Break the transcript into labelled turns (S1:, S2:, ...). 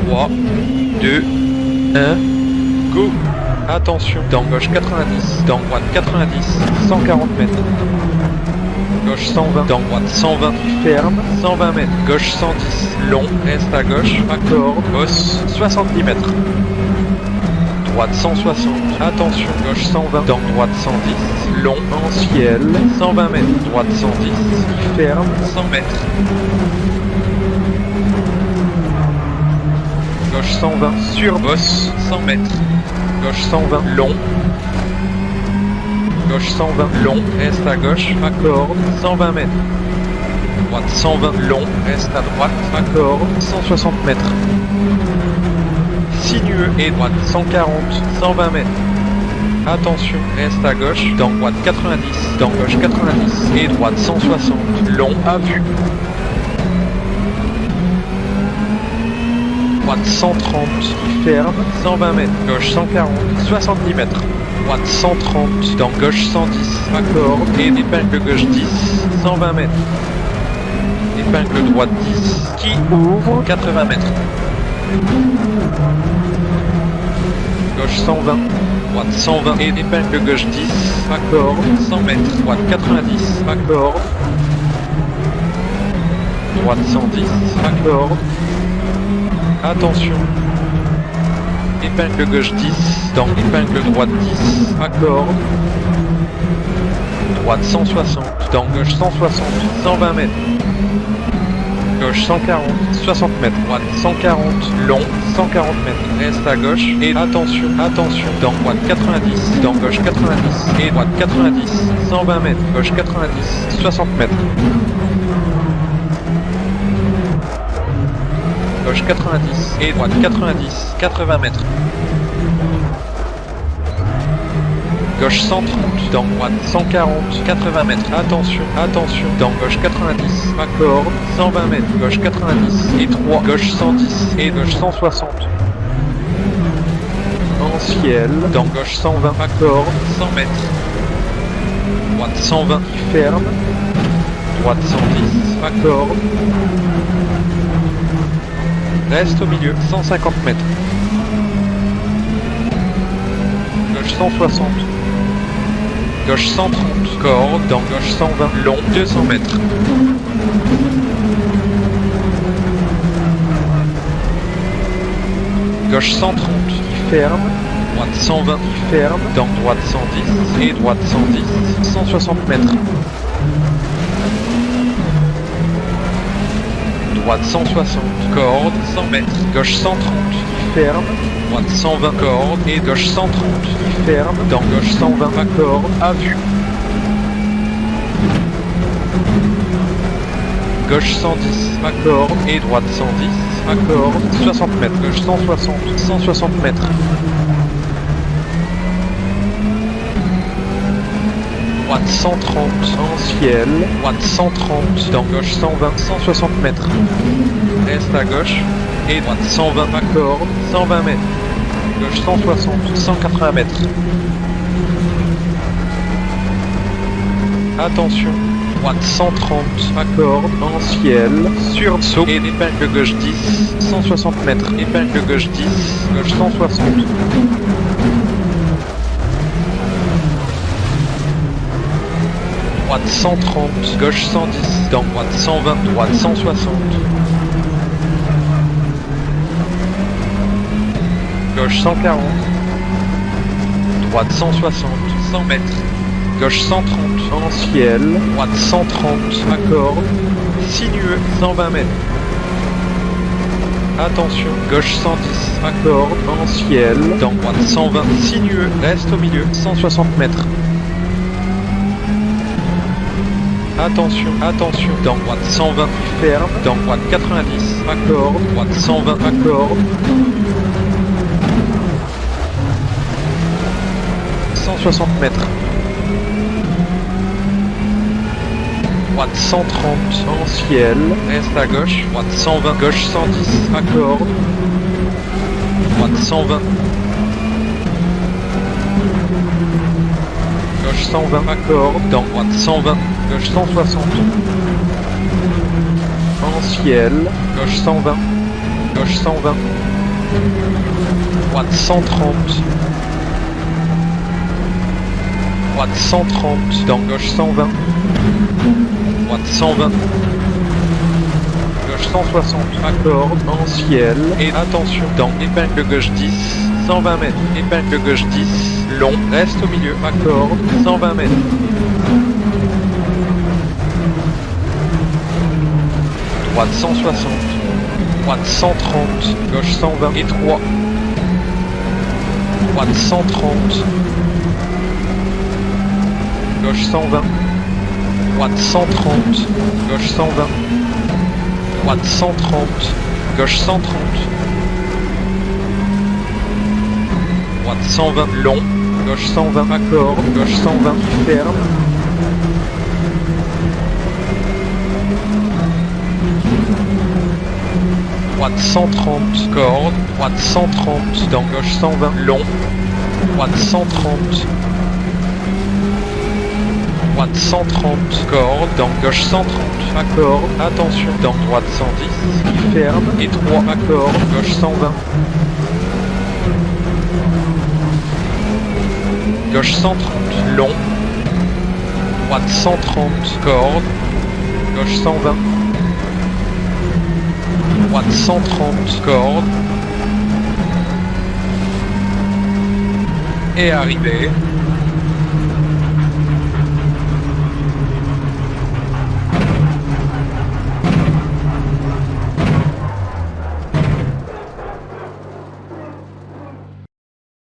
S1: 3, 2, 1, go. Attention, dans gauche 90, dans droite 90, 140 mètres. Gauche 120, dans droite 120, ferme, 120 mètres. Gauche 110, long, reste à gauche, accord, bosse, 70 mètres. Droite 160, attention, gauche 120, dans droite 110, long, en ciel, 120 mètres. Droite 110, ferme, 100 mètres. Gauche 120, sur bosse, 100 mètres. Gauche 120, long. Gauche 120, long, reste à gauche, accorde, 120 mètres. Droite 120, long, reste à droite, accorde, 160 mètres. Sinueux et droite 140, 120 mètres. Attention, reste à gauche, dans droite 90, dans gauche 90 et droite 160, long à vue. Droite 130, ferme, 120 mètres. Gauche 140, 70 mètres. Droite 130, dans gauche 110, accord, et épingle gauche 10, 120 mètres. Épingle droite 10, qui ouvre 80 mètres. Gauche 120, droite 120 et épingle gauche 10, accord, 100 mètres. Droite 90, accord. Droite 110, accord. Attention. Épingle gauche 10, dans épingle droite 10, accord. Droite 160, dans gauche 160, 120 mètres. Gauche 140, 60 mètres. Droite 140, long, 140 mètres. Reste à gauche et attention, attention. Dans droite 90, dans gauche 90 et droite 90, 120 mètres. Gauche 90, 60 mètres. Gauche 90 et droite 90, 80 mètres. Gauche 130, dans droite 140, 80 mètres. Attention, attention, dans gauche 90, accord, 120 mètres. Gauche 90 et 3, gauche 110 et gauche 160. En ciel, dans gauche 120, accord, 100 mètres. Droite 120, ferme. Droite 110, accord. Reste au milieu, 150 mètres. Gauche 160. Gauche 130, corde, dans gauche 120, long, 200 mètres. Gauche 130, ferme. Droite 120, ferme. Dans droite 110 et droite 110, 160 mètres. Droite 160, corde, 100 mètres. Gauche 130, ferme. Droite 120, corde et gauche 130, ferme. Dans gauche 120, accord, à vue. Gauche 110, accord et droite 110, accord, 60 mètres. Gauche 160, 160 mètres. Droite 130 en ciel, droite 130, dans gauche 120, 160 mètres. Reste à gauche, et droite 120, accord, 120 mètres. Gauche 160, 180 mètres. Attention, droite 130, accord, en ciel, sursaut, et épingle gauche 10, 160 mètres. Épingle gauche 10, gauche 160. Droite 130, gauche 110, dans droite 120, droite 160. Gauche 140, droite 160, 100 mètres. Gauche 130, en ciel, droite 130, accord, sinueux, 120 mètres. Attention, gauche 110, accord, en ciel, dans droite 120, sinueux, reste au milieu, 160 mètres. Attention, attention. Dans droite 120, ferme. Dans droite 90, accorde. Droite 120, accorde. 160 mètres. Droite 130 en ciel. Reste à gauche. Droite 120, gauche 110, accorde. Droite 120. Gauche 120, accorde. Dans droite 120, gauche 160. En ciel. Gauche 120. Gauche 120. Droite 130. Droite 130. Dans gauche 120. Droite 120. Gauche 160. Accorde. En ciel. Et attention. Dans épingle gauche 10. 120 mètres. Épingle gauche 10. Long. Reste au milieu. Accorde. 120 mètres. Droite 160. Droite 130. Gauche 120. Et 3. Droite 130. Gauche 120. Droite 130. Gauche 120. Droite 130. Gauche 130. Droite 120. Long. Gauche 120. Accord. Gauche 120. Ferme. Droite 130. Corde. Droite 130. Dans gauche 120. Long. Droite 130. Droite 130, corde, dans gauche 130, accord, attention, dans droite 110, ferme, et 3, accord, gauche 120. Gauche 130, long, droite 130, corde, gauche 120. Droite 130, corde, et arrivé.